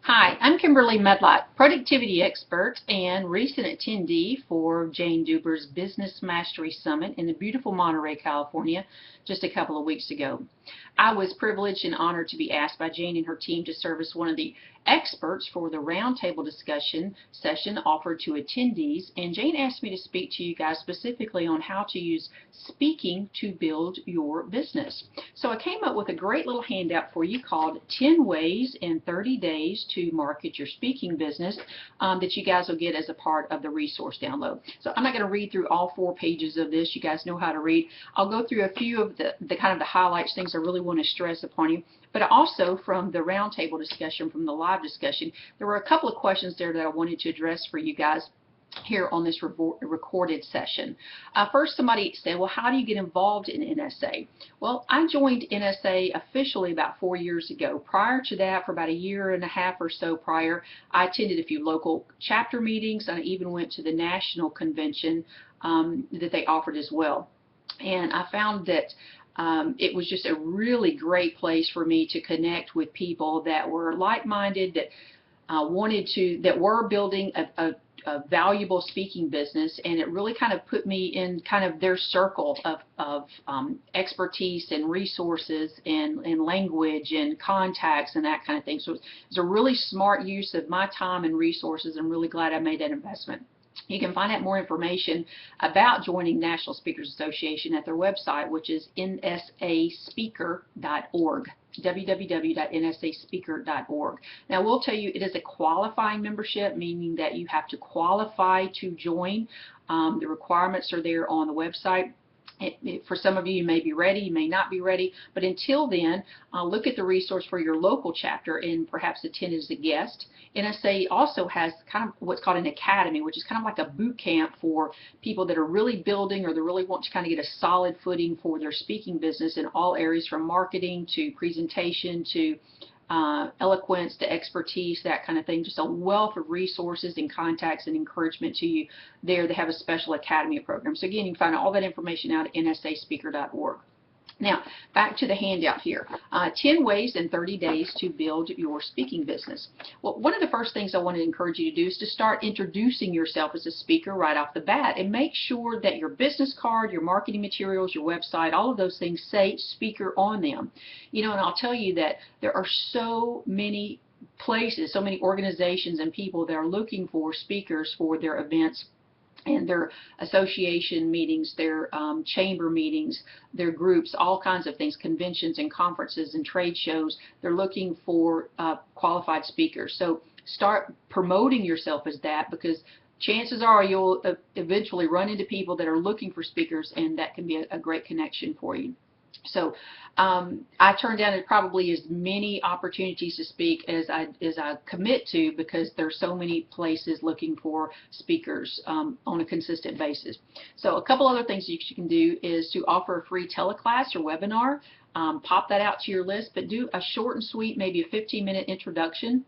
Hi, I'm Kimberly Medlock, productivity expert and recent attendee for Jane Duber's Business Mastery Summit in the beautiful Monterey, California, just a couple of weeks ago. I was privileged and honored to be asked by Jane and her team to serve as one of the experts for the roundtable discussion session offered to attendees, and Jane asked me to speak to you guys specifically on how to use speaking to build your business. So I came up with a great little handout for you called 10 Ways in 30 Days to Market Your Speaking Business that you guys will get as a part of the resource download. So I'm not going to read through all 4 pages of this. You guys know how to read. I'll go through a few of the kind of the highlights, things I really want to stress upon you. But also from the roundtable discussion, from the live discussion, there were a couple of questions there that I wanted to address for you guys here on this recorded session. First, somebody said, well, how do you get involved in NSA? Well, I joined NSA officially about 4 years ago. Prior to that, for about a year and a half or so prior, I attended a few local chapter meetings, and I even went to the national convention that they offered as well. And I found that it was just a really great place for me to connect with people that were like-minded, that that were building a valuable speaking business, and it really kind of put me in kind of their circle of expertise and resources and language and contacts and that kind of thing. So it's a really smart use of my time and resources. I'm really glad I made that investment. You can find out more information about joining National Speakers Association at their website, which is nsaspeaker.org, www.nsaspeaker.org. Now, we'll tell you it is a qualifying membership, meaning that you have to qualify to join. The requirements are there on the website. For some of you, you may be ready, you may not be ready, but until then, look at the resource for your local chapter and perhaps attend as a guest. NSA also has kind of what's called an academy, which is kind of like a boot camp for people that are really building or they really want to kind of get a solid footing for their speaking business in all areas, from marketing to presentation to eloquence to expertise, that kind of thing. Just a wealth of resources and contacts and encouragement to you there. They have a special academy program. So again, you can find all that information out at nsaspeaker.org. Now, back to the handout here. 10 ways in 30 days to build your speaking business. Well, one of the first things I want to encourage you to do is to start introducing yourself as a speaker right off the bat, and make sure that your business card, your marketing materials, your website, all of those things say speaker on them. You know, and I'll tell you that there are so many places, so many organizations and people that are looking for speakers for their events and their association meetings, their chamber meetings, their groups, all kinds of things, conventions and conferences and trade shows. They're looking for qualified speakers. So start promoting yourself as that, because chances are you'll eventually run into people that are looking for speakers, and that can be a great connection for you. So I turn down probably as many opportunities to speak as I commit to, because there's so many places looking for speakers on a consistent basis. So a couple other things you can do is to offer a free teleclass or webinar. Pop that out to your list, but do a short and sweet, maybe a 15-minute introduction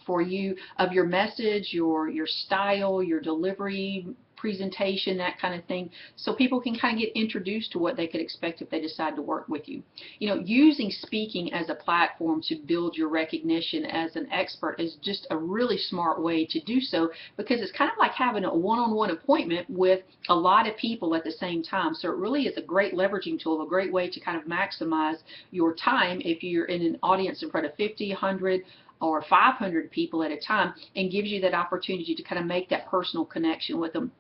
for you of your message, your style, your delivery, presentation, that kind of thing, so people can kind of get introduced to what they could expect if they decide to work with you. You know, using speaking as a platform to build your recognition as an expert is just a really smart way to do so, because it's kind of like having a one-on-one appointment with a lot of people at the same time. So it really is a great leveraging tool, a great way to kind of maximize your time if you're in an audience in front of 50, 100, or 500 people at a time, and gives you that opportunity to kind of make that personal connection with them,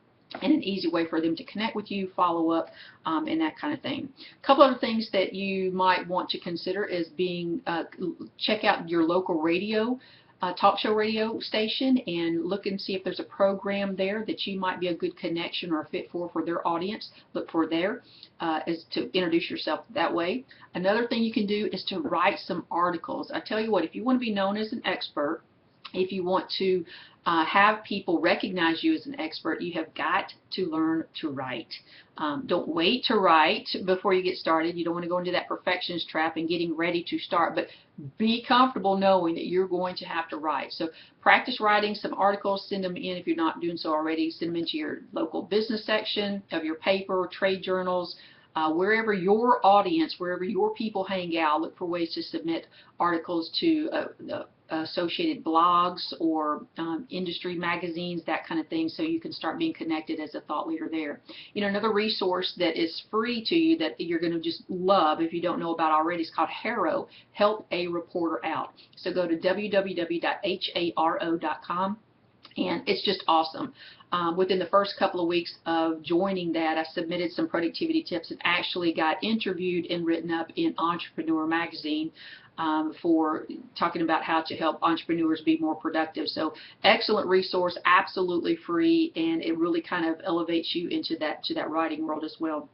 and an easy way for them to connect with you, follow up, and that kind of thing. A couple other things that you might want to consider is check out your local radio, talk show radio station, and look and see if there's a program there that you might be a good connection or a fit for their audience. Look for there is to introduce yourself that way. Another thing you can do is to write some articles. I tell you what, if you want to be known as an expert, if you want to have people recognize you as an expert, you have got to learn to write. Don't wait to write before you get started. You don't want to go into that perfectionist trap and getting ready to start, but be comfortable knowing that you're going to have to write. So practice writing some articles, send them in if you're not doing so already. Send them into your local business section of your paper, trade journals, wherever your audience, wherever your people hang out, look for ways to submit articles to associated blogs or industry magazines, that kind of thing, so you can start being connected as a thought leader there. Another resource that is free to you that you're going to just love if you don't know about already is called HARO, Help a Reporter Out. So go to www.haro.com. And it's just awesome. Within the first couple of weeks of joining that, I submitted some productivity tips and actually got interviewed and written up in Entrepreneur Magazine for talking about how to help entrepreneurs be more productive. So excellent resource, absolutely free, and it really kind of elevates you into that writing world as well.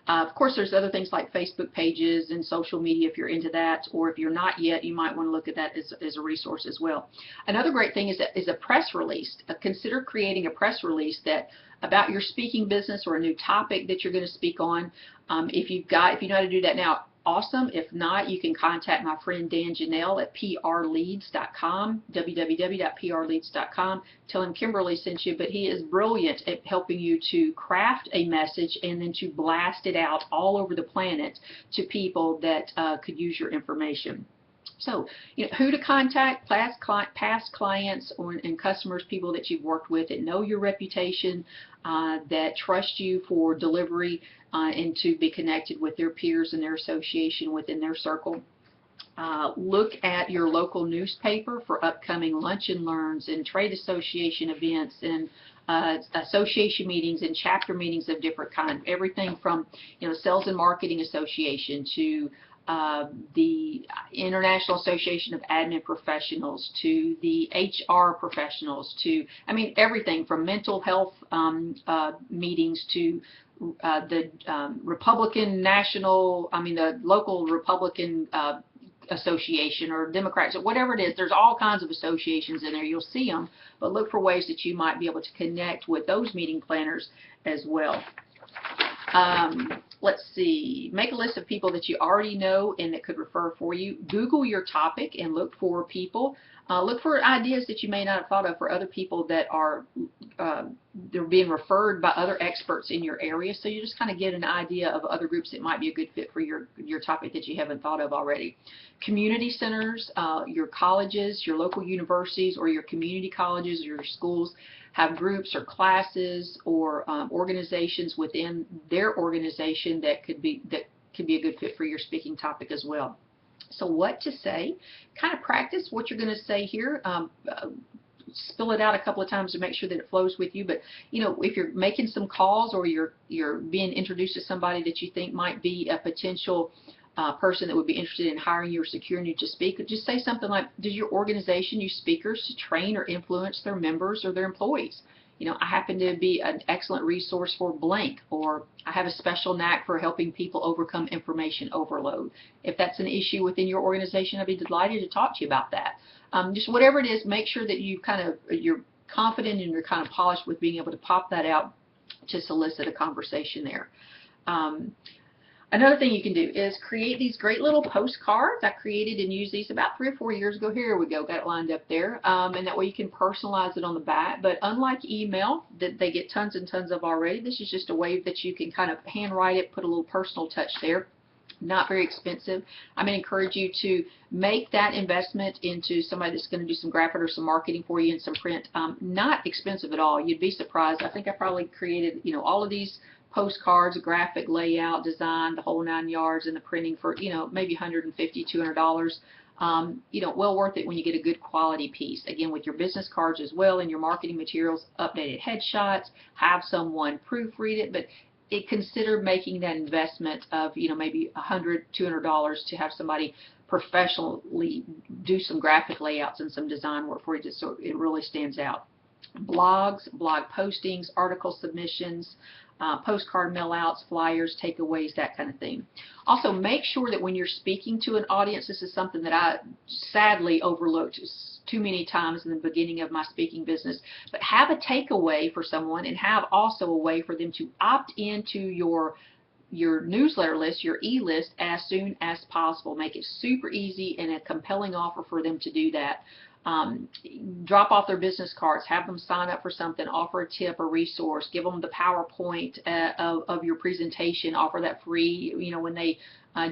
Of course, there's other things like Facebook pages and social media if you're into that, or if you're not yet, you might want to look at that as a resource as well. Another great thing is a press release. Consider creating a press release about your speaking business or a new topic that you're going to speak on. If you know how to do that now, awesome. If not, you can contact my friend Dan Janelle at prleads.com, www.prleads.com. Tell him Kimberly sent you, but he is brilliant at helping you to craft a message and then to blast it out all over the planet to people that could use your information. So, who to contact, past clients and customers, people that you've worked with that know your reputation, that trust you for delivery, and to be connected with their peers and their association within their circle. Look at your local newspaper for upcoming lunch and learns and trade association events and association meetings and chapter meetings of different kinds. Everything from Sales and Marketing Association to the International Association of Admin Professionals to the HR professionals to, everything from mental health meetings to the Republican National, the local Republican association or Democrats or whatever it is. There's all kinds of associations in there. You'll see them, but look for ways that you might be able to connect with those meeting planners as well. Let's see, make a list of people that you already know and that could refer for you. Google your topic and look for people. Look for ideas that you may not have thought of for other people that are they're being referred by other experts in your area. So you just kind of get an idea of other groups that might be a good fit for your topic that you haven't thought of already. Community centers, your colleges, your local universities, or your community colleges or your schools have groups or classes or organizations within their organization that could be a good fit for your speaking topic as well. So what to say, kind of practice what you're going to say here. Spill it out a couple of times to make sure that it flows with you. But if you're making some calls or you're being introduced to somebody that you think might be a potential person that would be interested in hiring you or securing you to speak, just say something like, does your organization use speakers to train or influence their members or their employees? I happen to be an excellent resource for blank, or I have a special knack for helping people overcome information overload. If that's an issue within your organization, I'd be delighted to talk to you about that. Just whatever it is, make sure that you're confident and you're kind of polished with being able to pop that out to solicit a conversation there. Another thing you can do is create these great little postcards. I created and used these about 3 or 4 years ago. Here we go, got it lined up there. And that way you can personalize it on the back. But unlike email, that they get tons and tons of already, this is just a way that you can kind of handwrite it, put a little personal touch there. Not very expensive. I'm going to encourage you to make that investment into somebody that's going to do some graphic or some marketing for you and some print. Not expensive at all. You'd be surprised. I think I probably created, all of these postcards, graphic layout, design, the whole 9 yards, and the printing for, maybe $150, $200. Well worth it when you get a good quality piece. Again, with your business cards as well and your marketing materials, updated headshots, have someone proofread it, but consider making that investment of, maybe $100, $200 to have somebody professionally do some graphic layouts and some design work for you just so it really stands out. Blogs, blog postings, article submissions, postcard mail outs, flyers, takeaways, that kind of thing. Also, make sure that when you're speaking to an audience, this is something that I sadly overlooked too many times in the beginning of my speaking business, but have a takeaway for someone and have also a way for them to opt into your your newsletter list, your e-list, as soon as possible. Make it super easy and a compelling offer for them to do that. Drop off their business cards, have them sign up for something, offer a tip, a resource, give them the PowerPoint of your presentation, offer that free, when they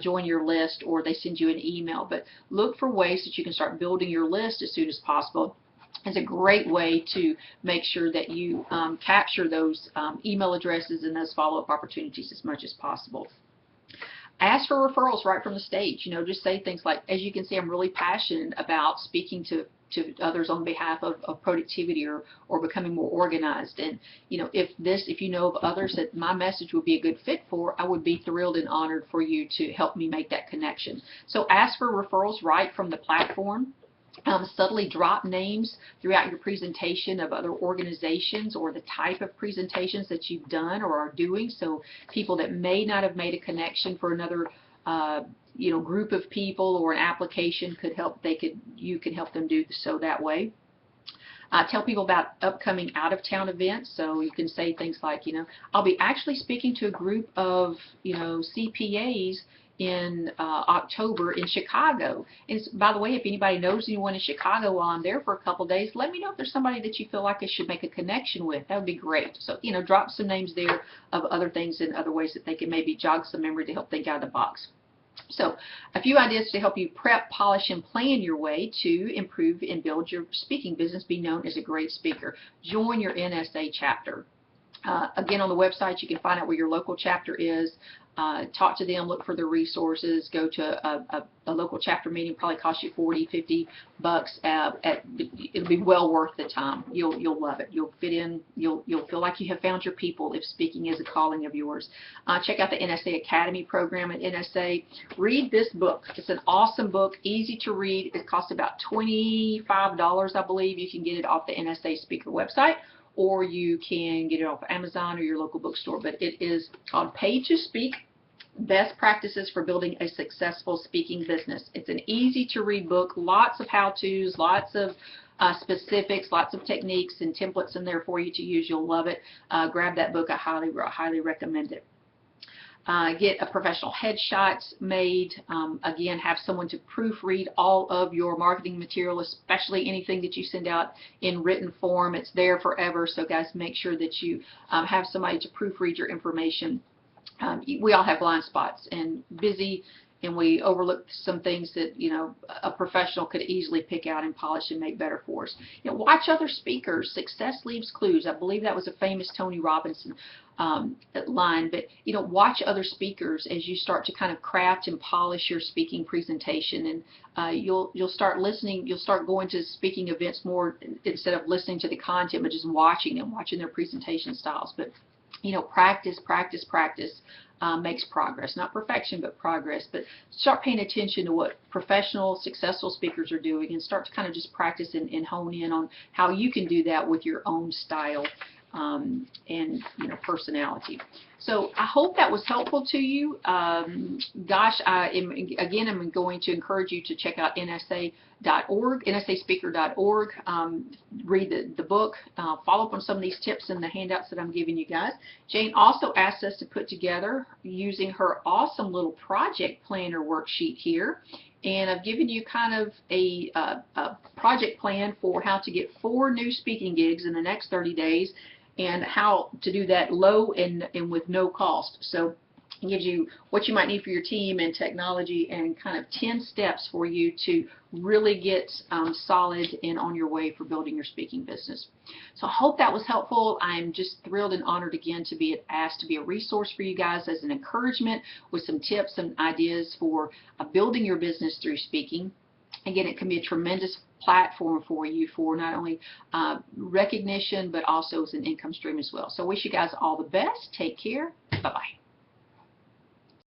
join your list or they send you an email. But look for ways that you can start building your list as soon as possible. It's a great way to make sure that you capture those email addresses and those follow-up opportunities as much as possible. Ask for referrals right from the stage. Just say things like, as you can see, I'm really passionate about speaking to others on behalf of productivity or becoming more organized. And if you know of others that my message would be a good fit for, I would be thrilled and honored for you to help me make that connection. So ask for referrals right from the platform. Subtly drop names throughout your presentation of other organizations or the type of presentations that you've done or are doing, so people that may not have made a connection for another group of people or an application you can help them do so that way. Tell people about upcoming out-of-town events, so you can say things like, I'll be actually speaking to a group of CPAs in October in Chicago. And by the way, if anybody knows anyone in Chicago while I'm there for a couple days, let me know if there's somebody that you feel like I should make a connection with. That would be great. So, drop some names there of other things and other ways that they can maybe jog some memory to help think out of the box. So, a few ideas to help you prep, polish, and plan your way to improve and build your speaking business, be known as a great speaker. Join your NSA chapter. Again, on the website, you can find out where your local chapter is. Talk to them, look for their resources, go to a local chapter meeting. Probably cost you $40, $50. It'll be well worth the time. You'll love it. You'll fit in. You'll feel like you have found your people if speaking is a calling of yours. Check out the NSA Academy program at NSA. Read this book. It's an awesome book, easy to read. It costs about $25, I believe. You can get it off the NSA speaker website, or you can get it off Amazon or your local bookstore. But it is called Pay to Speak: Best Practices for Building a Successful Speaking Business. It's an easy to read book, lots of how-tos, lots of specifics, lots of techniques and templates in there for you to use. You'll love it. Grab that book. I highly recommend it. Get a professional headshot made. Again, have someone to proofread all of your marketing material, especially anything that you send out in written form. It's there forever, so guys, make sure that you have somebody to proofread your information. We all have blind spots and busy, and we overlook some things that a professional could easily pick out and polish and make better for us. Watch other speakers. Success leaves clues. I believe that was a famous Tony Robbins line. But watch other speakers as you start to kind of craft and polish your speaking presentation, and you'll start listening. You'll start going to speaking events more instead of listening to the content, but just watching them, watching their presentation styles. But practice makes progress. Not perfection, but progress. But start paying attention to what professional, successful speakers are doing, and start to kind of just practice and hone in on how you can do that with your own style and personality. So I hope that was helpful to you. Gosh, I'm going to encourage you to check out NSA.org, NSAspeaker.org. Read the book. Follow up on some of these tips and the handouts that I'm giving you guys. Jane also asked us to put together, using her awesome little project planner worksheet here. And I've given you kind of a project plan for how to get 4 new speaking gigs in the next 30 days, and how to do that low and with no cost. So it gives you what you might need for your team and technology, and kind of 10 steps for you to really get solid and on your way for building your speaking business. So I hope that was helpful. I'm just thrilled and honored again to be asked to be a resource for you guys as an encouragement with some tips and ideas for building your business through speaking. Again, it can be a tremendous platform for you for not only recognition, but also as an income stream as well. So I wish you guys all the best. Take care. Bye-bye.